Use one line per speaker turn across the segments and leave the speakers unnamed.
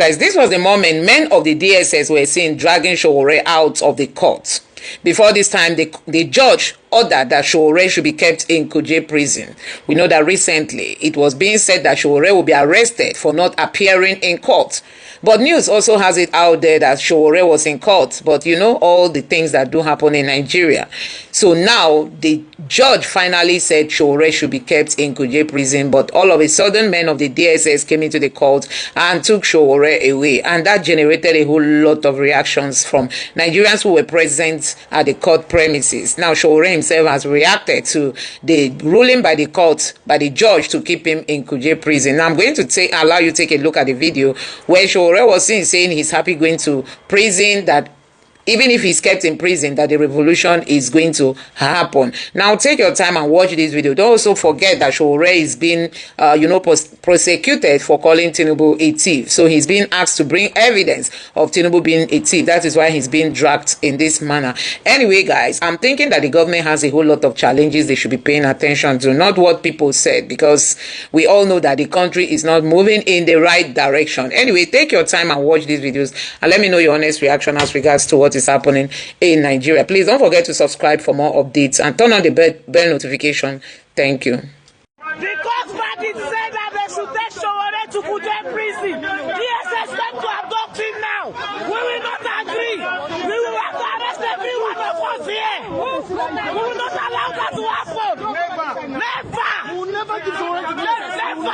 Guys, this was the moment men of the DSS were seen dragging Sowore out of the court. Before this time, the judge ordered that Sowore should be kept in Kuje prison. We know that recently it was being said that Sowore will be arrested for not appearing in court. But news also has it out there that Sowore was in court. But you know all the things that do happen in Nigeria. So now the judge finally said Sowore should be kept in Kuje prison. But all of a sudden, men of the DSS came into the court and took Sowore away. And that generated a whole lot of reactions from Nigerians who were present at the court premises. Now Sowore himself has reacted to the ruling by the court, by the judge, to keep him in Kuje prison. Now I'm going to allow you to take a look at the video where Sowore was seen saying he's happy going to prison, that even if he's kept in prison, that the revolution is going to happen. Now, take your time and watch this video. Don't also forget that Sowore is being, prosecuted for calling Tinubu a thief. So he's being asked to bring evidence of Tinubu being a thief. That is why he's being dragged in this manner. Anyway, guys, I'm thinking that the government has a whole lot of challenges they should be paying attention to, not what people said, because we all know that the country is not moving in the right direction. Anyway, take your time and watch these videos and let me know your honest reaction as regards to what is happening in Nigeria. Please don't forget to subscribe for more updates and turn on the bell notification. Thank you.
The court verdict said that they should take Sowore to Kuje prison. DSS said to abduct him now. We will not agree. We will have to arrest every one of us here. We will not allow that to happen. Never. We will never give Sowore to DSS. Never.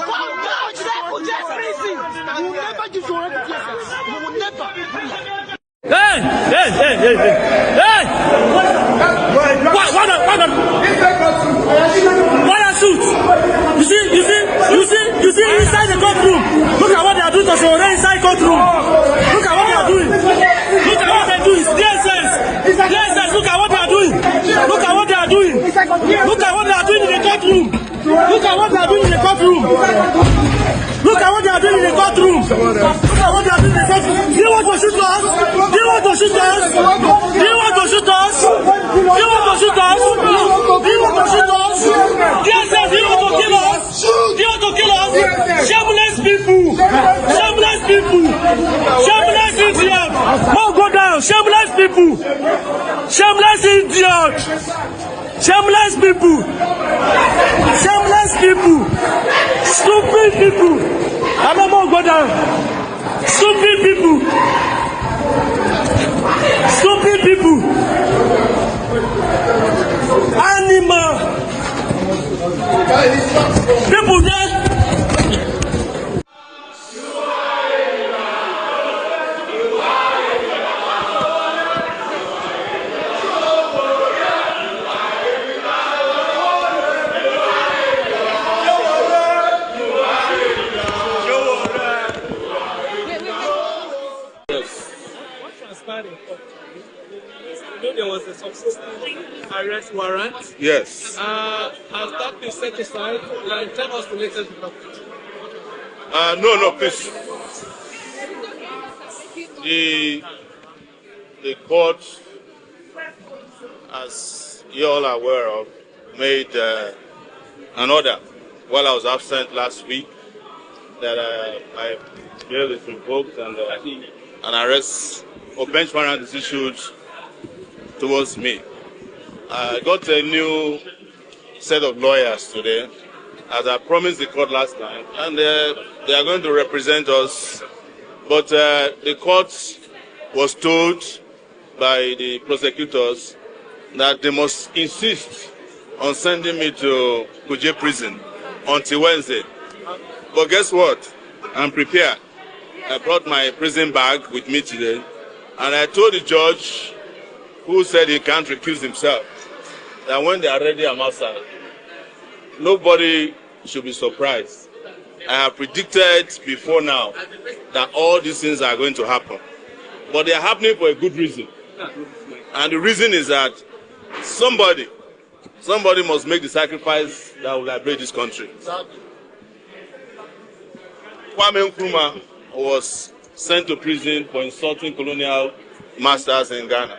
Come judge them Kuje prison. We will never give Sowore to DSS. We will never.
Hey! Why not shoot? You see inside the courtroom. Look at what they are doing to Sowore inside courtroom. Look at what they are doing. Look at what they are doing. DSS, look at what they are doing. Look at what they are doing. Look at what they are doing in the courtroom. Look at what they are doing in the courtroom. Look at what they are doing in the courtroom. Look at what they are doing in the courtroom. Do you want to shoot us? Do you want to shoot us? Do you want to shoot us? Do you want to shoot us? Do you want to shoot us? DSS, do you want to kill us? Do you want to kill us? Shameless people. Shameless people. Shameless idiots. Oh, go down. Shameless people. Shameless idiots. Shameless people. Shameless people. Stupid people. I'm not going to go down. Stupid people. Stupid people. Animal. People there.
There was a subsisting arrest warrant.
Yes.
Has that been set aside? Tell us the latest development.
No, please. The court, as you all are aware of, made an order while I was absent last week that my bail is revoked and an arrest or bench warrant is issued towards me. I got a new set of lawyers today, as I promised the court last time, and they are going to represent us. But the court was told by the prosecutors that they must insist on sending me to Kuje prison until Wednesday. But guess what? I'm prepared. I brought my prison bag with me today, and I told the judge, who said he can't recuse himself, that when they are ready, I'm outside. Nobody should be surprised. I have predicted before now that all these things are going to happen. But they are happening for a good reason. And the reason is that somebody must make the sacrifice that will liberate this country. Kwame Nkrumah was sent to prison for insulting colonial masters in Ghana.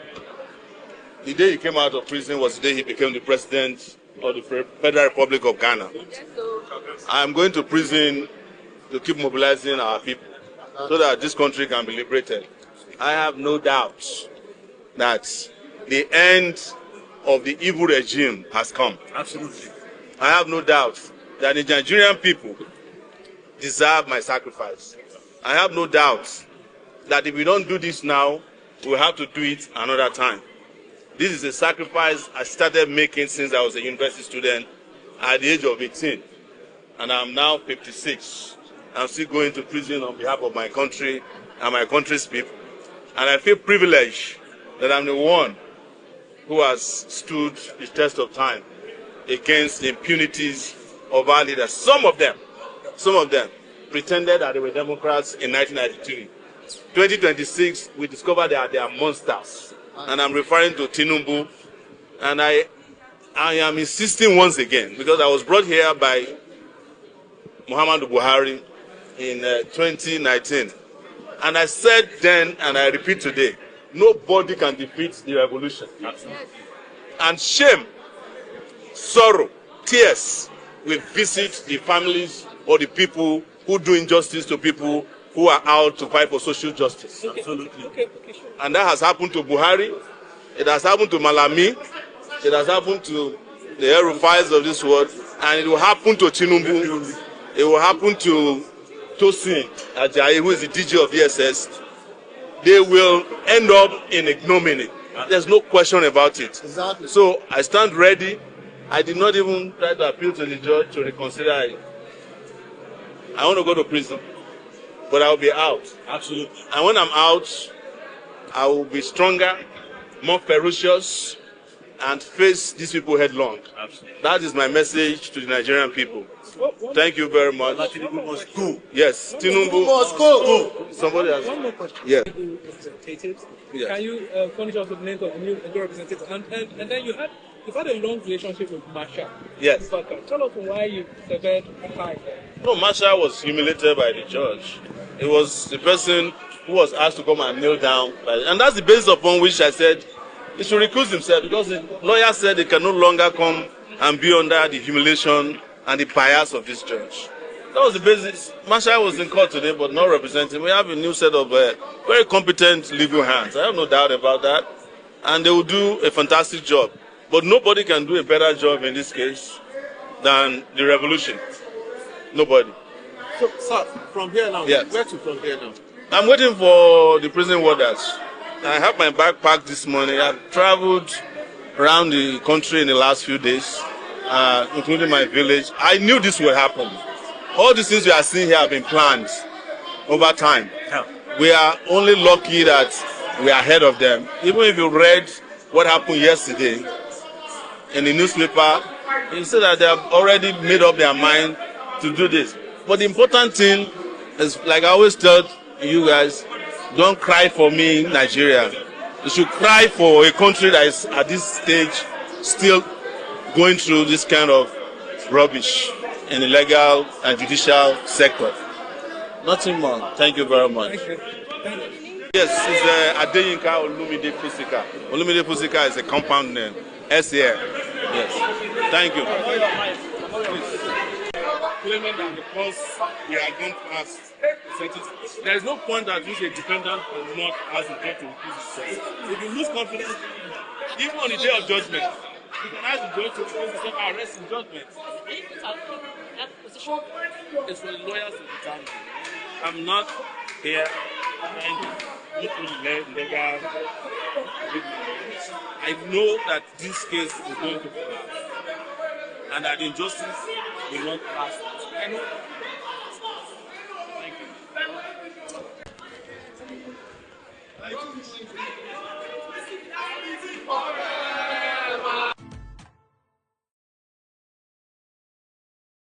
The day he came out of prison was the day he became the president of the Federal Republic of Ghana. I am going to prison to keep mobilizing our people. so that this country can be liberated. I have no doubt that the end of the evil regime has come.
Absolutely.
I have no doubt that the Nigerian people deserve my sacrifice. I have no doubt that if we don't do this now, we'll have to do it another time. This is a sacrifice I started making since I was a university student at the age of 18. And I'm now 56. I'm still going to prison on behalf of my country and my country's people. And I feel privileged that I'm the one who has stood the test of time against the impunities of our leaders. Some of them pretended that they were Democrats in 1993. 2026, we discovered that they are monsters. And I'm referring to Tinubu. And I am insisting once again, because I was brought here by Muhammadu Buhari in 2019. And I said then, and I repeat today, nobody can defeat the revolution. And shame, sorrow, tears will visit the families or the people who do injustice to people who are out to fight for social justice.
Absolutely. Sure.
And that has happened to Buhari, it has happened to Malami, it has happened to the Erufais of this world, and it will happen to Tinubu, it will happen to Tosin Ajayi, who is the DG of DSS. They will end up in ignominy. There's no question about it.
Exactly.
So I stand ready. I did not even try to appeal to the judge to reconsider it. I want to go to prison, but I will be out.
Absolutely.
And when I'm out, I will be stronger, more ferocious, and face these people headlong.
Absolutely.
That is my message to the Nigerian people. Thank you very much.
Tinubu must go.
Yes, Tinubu
must go.
Somebody has.
One more question.
Yeah.
Representatives.
Yes.
Can you furnish us with the name of the new representative? And then you've had a long relationship with Masha.
Yes.
Tell us why you severed time.
No, Masha was humiliated by the judge. It was the person who was asked to come and kneel down. And that's the basis upon which I said he should recuse himself, because the lawyer said he can no longer come and be under the humiliation and the bias of this judge. That was the basis. Masha was in court today, but not representing. We have a new set of very competent legal hands. I have no doubt about that. And they will do a fantastic job. But nobody can do a better job in this case than the revolution. Nobody.
So, sir, from here now,
Yes.
where to from here now?
I'm waiting for the prison warders. I have my bag packed this morning. I've traveled around the country in the last few days, including my village. I knew this would happen. All these things we are seeing here have been planned over time.
Yeah.
We are only lucky that we are ahead of them. Even if you read what happened yesterday in the newspaper, you see that they have already made up their mind to do this. But the important thing is, like I always tell you guys, don't cry for me in Nigeria. You should cry for a country that is at this stage still going through this kind of rubbish in the legal and judicial sector. Nothing more. Thank you very much. Yes, it's Adeyinka Olumide Pusika. Olumide Pusika is a compound name. SAL. Yes. Thank you. Claiming that because we are going past there is no point at which a defendant will not ask the judge to recuse himself. If you lose confidence, even on the day of judgment, you can ask the judge to recuse himself and arrest in judgment. It's for the lawyers to determine. I'm not here trying to look for legal. I know that this case is going to fail, and that injustice will not last. I know. Thank you.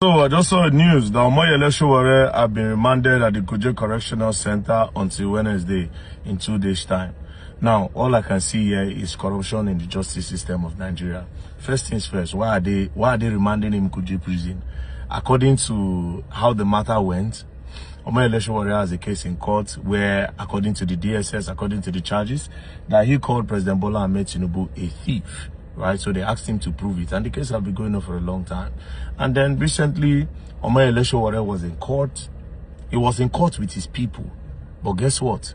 So I just saw the news that Omoyele Sowore have been remanded at the Kuje Correctional Center until Wednesday in 2 days' time. Now, all I can see here is corruption in the justice system of Nigeria. First things first, why are they remanding him Kuje prison? According to how the matter went, Omoyele Sowore has a case in court where, according to the DSS, according to the charges, that he called President Bola Ahmed Tinubu a thief. Right, so they asked him to prove it, and the case has been going on for a long time. And then recently, Omoyele Sowore was in court. He was in court with his people, But guess what?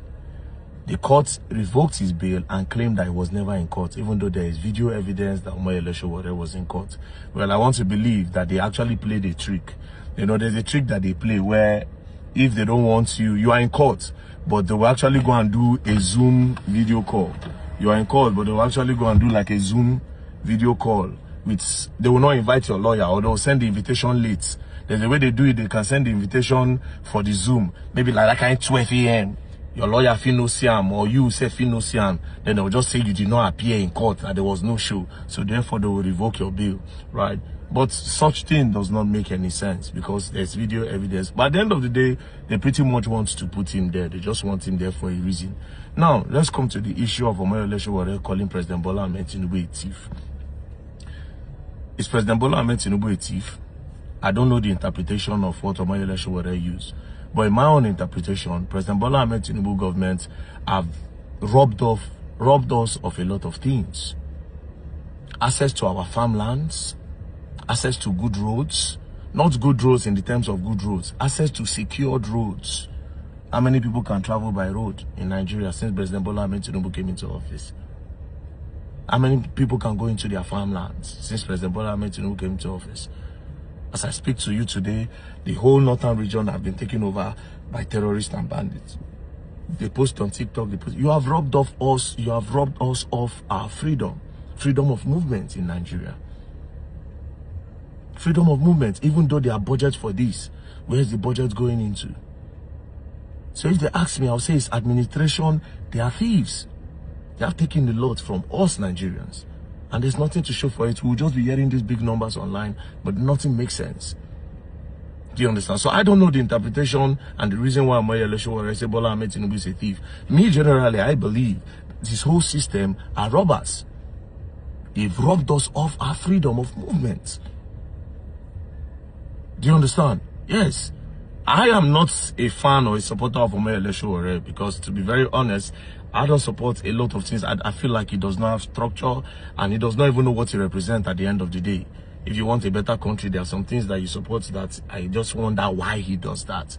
The court revoked his bail and claimed that he was never in court, even though there is video evidence that Omoyele Sowore was in court. Well, I want to believe that they actually played a trick. You know, there's a trick that they play where if they don't want you, you are in court, but they will actually go and do a Zoom video call. You are in court, but they will actually go and do like a Zoom video call. They will not invite your lawyer, or they will send the invitation late. There's a way they do it. They can send the invitation for the Zoom, maybe like that kind of 12 a.m. Your lawyer feel no siam, or you say feel no siam, then they'll just say you did not appear in court, that there was no show, so therefore they will revoke your bail, right? But such thing does not make any sense because there's video evidence. But at the end of the day, they pretty much want to put him there. They just want him there for a reason. Now, let's come to the issue of Omoyele Sowore calling President Bola Ahmed Tinubu a thief. Is President Bola Ahmed Tinubu a thief? I don't know the interpretation of what Omoyele Sowore used. But in my own interpretation, President Bola Ahmed Tinubu government have robbed us of a lot of things. Access to our farmlands, access to good roads, not good roads in the terms of good roads, access to secured roads. How many people can travel by road in Nigeria since President Bola Ahmed Tinubu came into office? How many people can go into their farmlands since President Bola Ahmed Tinubu came into office? As I speak to you today, the whole northern region have been taken over by terrorists and bandits. They post on TikTok, you have robbed us of our freedom of movement in Nigeria. Freedom of movement, even though there are budgets for this, where's the budget going into? So if they ask me, I'll say it's administration, they are thieves. They are taking the lot from us Nigerians. And there's nothing to show for it. We'll just be hearing these big numbers online, but nothing makes sense. Do you understand? So I don't know the interpretation and the reason why Omoyele Sowore say Bola Ahmed Tinubu is a thief. Me, generally, I believe this whole system are robbers. They've robbed us of our freedom of movement. Do you understand? Yes. I am not a fan or a supporter of Omoyele Sowore because, to be very honest, I don't support a lot of things. I feel like he does not have structure and he does not even know what he represents at the end of the day. If you want a better country, there are some things that you support that I just wonder why he does that.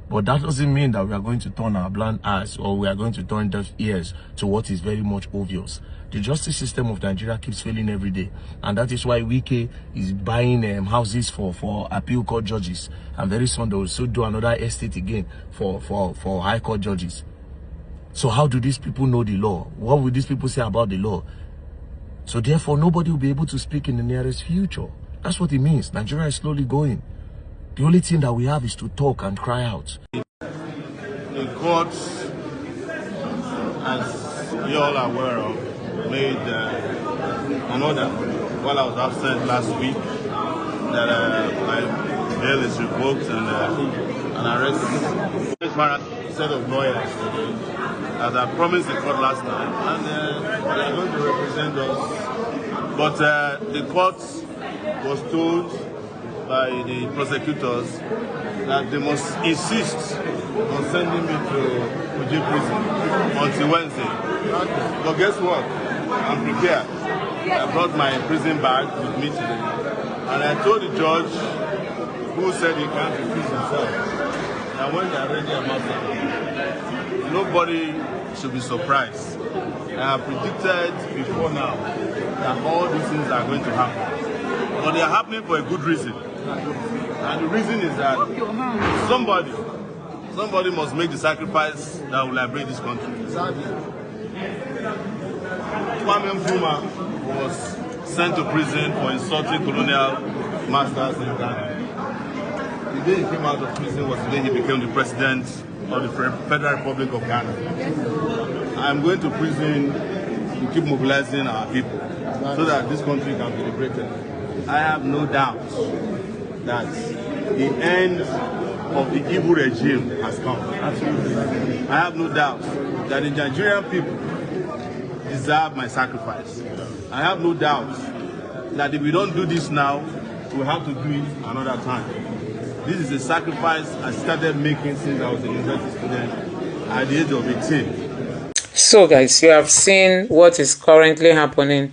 But that doesn't mean that we are going to turn our blind eyes or we are going to turn deaf ears to what is very much obvious. The justice system of Nigeria keeps failing every day. And that is why Wike is buying houses for appeal court judges. And very soon they will also do another estate again for high court judges. So how do these people know the law? What will these people say about the law? So therefore, nobody will be able to speak in the nearest future. That's what it means. Nigeria is slowly going. The only thing that we have is to talk and cry out.
The courts, as you all are aware of, made an order while I was absent last week that my bail is revoked and an arrest. This set of lawyers, as I promised the court last time, and they are going to represent us. But the court was told by the prosecutors that they must insist on sending me to Kuje prison until Wednesday. But guess what? I'm prepared. I brought my prison bag with me today, and I told the judge, who said he can't refuse himself, that when they're ready, I'm outside. Nobody should be surprised. I have predicted before now that all these things are going to happen. But they are happening for a good reason. And the reason is that somebody must make the sacrifice that will liberate this country. Kwame Nkrumah was sent to prison for insulting colonial masters in Ghana. The day he came out of prison was the day he became the president of the Federal Republic of Ghana. I'm going to prison to keep mobilizing our people so that this country can be liberated. I have no doubt that the end of the evil regime has come. Absolutely. I have no doubt that the Nigerian people deserve my sacrifice. I have no doubt that if we don't do this now, we'll have to do it another time. This is a sacrifice I started making since I was a university student at the age of 18.
So guys, you have seen what is currently happening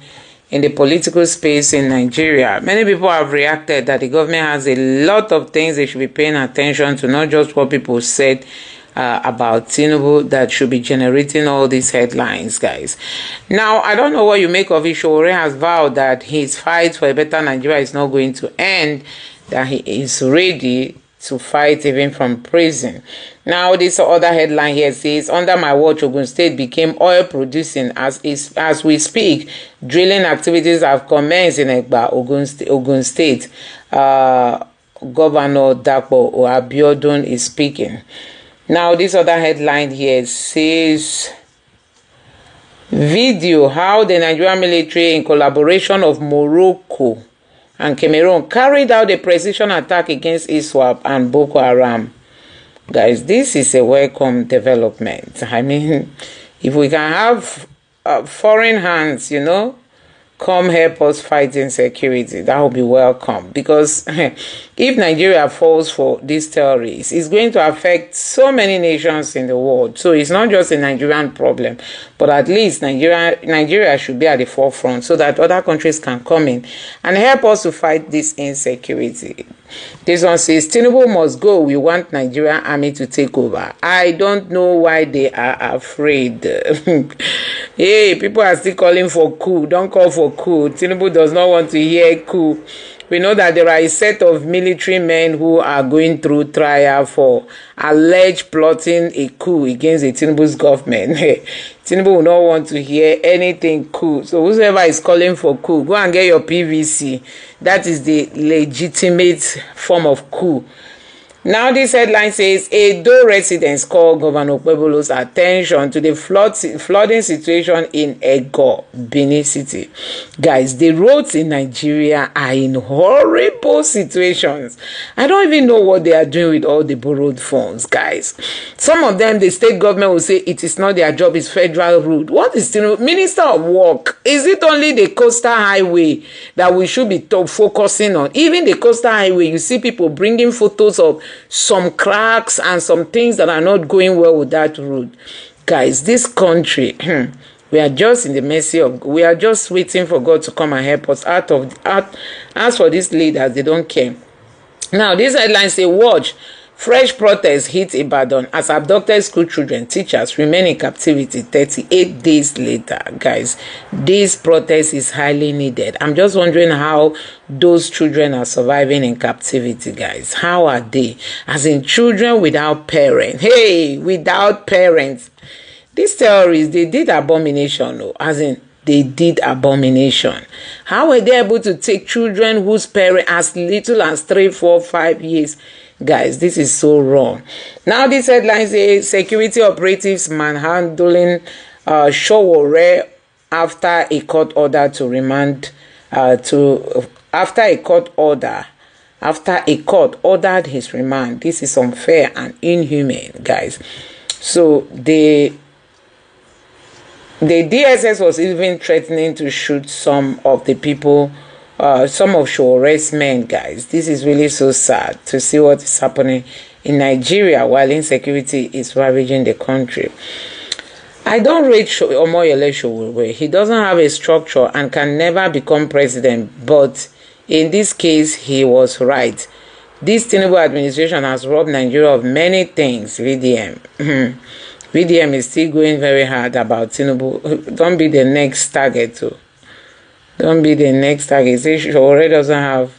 in the political space in Nigeria. Many people have reacted that the government has a lot of things they should be paying attention to, not just what people said about Tinubu that should be generating all these headlines, guys. Now, I don't know what you make of it. Sowore has vowed that his fight for a better Nigeria is not going to end, that he is ready to fight even from prison. Now, this other headline here says, under my watch, Ogun State became oil producing. As we speak, drilling activities have commenced in Egba, Ogun State. Governor Dapo Abiodun is speaking. Now, this other headline here says, video how the Nigerian military in collaboration of Morocco and Cameroon carried out a precision attack against ISWAP and Boko Haram. Guys, this is a welcome development. I mean, if we can have foreign hands, come help us fight insecurity, that will be welcome. Because if Nigeria falls for these terrorists, it's going to affect so many nations in the world. So it's not just a Nigerian problem, but at least Nigeria should be at the forefront so that other countries can come in and help us to fight this insecurity. This one says, Tinubu must go. We want Nigerian army to take over. I don't know why they are afraid. Hey, people are still calling for coup. Don't call for coup. Tinubu does not want to hear coup. We know that there are a set of military men who are going through trial for alleged plotting a coup against the Tinubu's government. Tinubu will not want to hear anything coup. So whoever is calling for coup, go and get your PVC. That is the legitimate form of coup. Now, this headline says, Edo residents call Governor Okpebholo's attention to the flooding situation in Ego, Benin City. Guys, the roads in Nigeria are in horrible situations. I don't even know what they are doing with all the borrowed funds, guys. Some of them, the state government will say it is not their job, it's federal road. What is the Minister of Work? Is it only the coastal highway that we should be focusing on? Even the coastal highway, you see people bringing photos of some cracks and some things that are not going well with that road. Guys, this country, we are just in the mercy of, we are just waiting for God to come and help us out. As for these leaders, they don't care. Now, this headline say, watch, fresh protests hit Ibadan as abducted school children, teachers remain in captivity 38 days later. Guys, this protest is highly needed. I'm just wondering how those children are surviving in captivity, guys. How are they? As in children without parents. Hey, without parents. These terrorists, they did abomination, as in they did abomination. How were they able to take children whose parents as little as 3, 4, 5 years? Guys, this is so wrong. Now, this headline says security operatives manhandling Sowore after a court order to remand after a court ordered his remand. This is unfair and inhumane, guys. So the DSS was even threatening to shoot some of the people, some of Sowore's men, guys. This is really so sad to see what is happening in Nigeria while insecurity is ravaging the country. I don't rate Omoyele Sowore. He doesn't have a structure and can never become president, but in this case, he was right. This Tinubu administration has robbed Nigeria of many things, VDM. VDM is still going very hard about Tinubu. Don't be the next target, too. Don't be the next target. Sowore doesn't have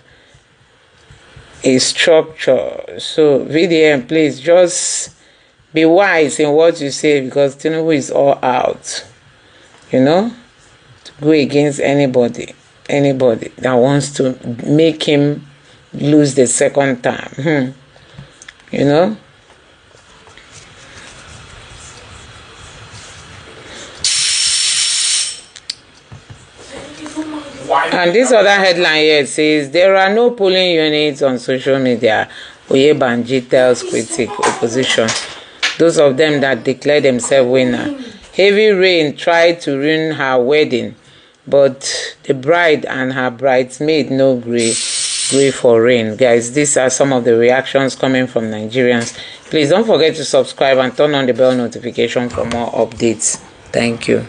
a structure. So, VDM, please just be wise in what you say, because Tinubu is all out. To go against anybody that wants to make him lose the second time. And this other headline here says, there are no polling units on social media. Oyebanji tells critic opposition, those of them that declare themselves winner. Heavy rain tried to ruin her wedding, but the bride and her bridesmaid no gree for rain. Guys, these are some of the reactions coming from Nigerians. Please don't forget to subscribe and turn on the bell notification for more updates. Thank you.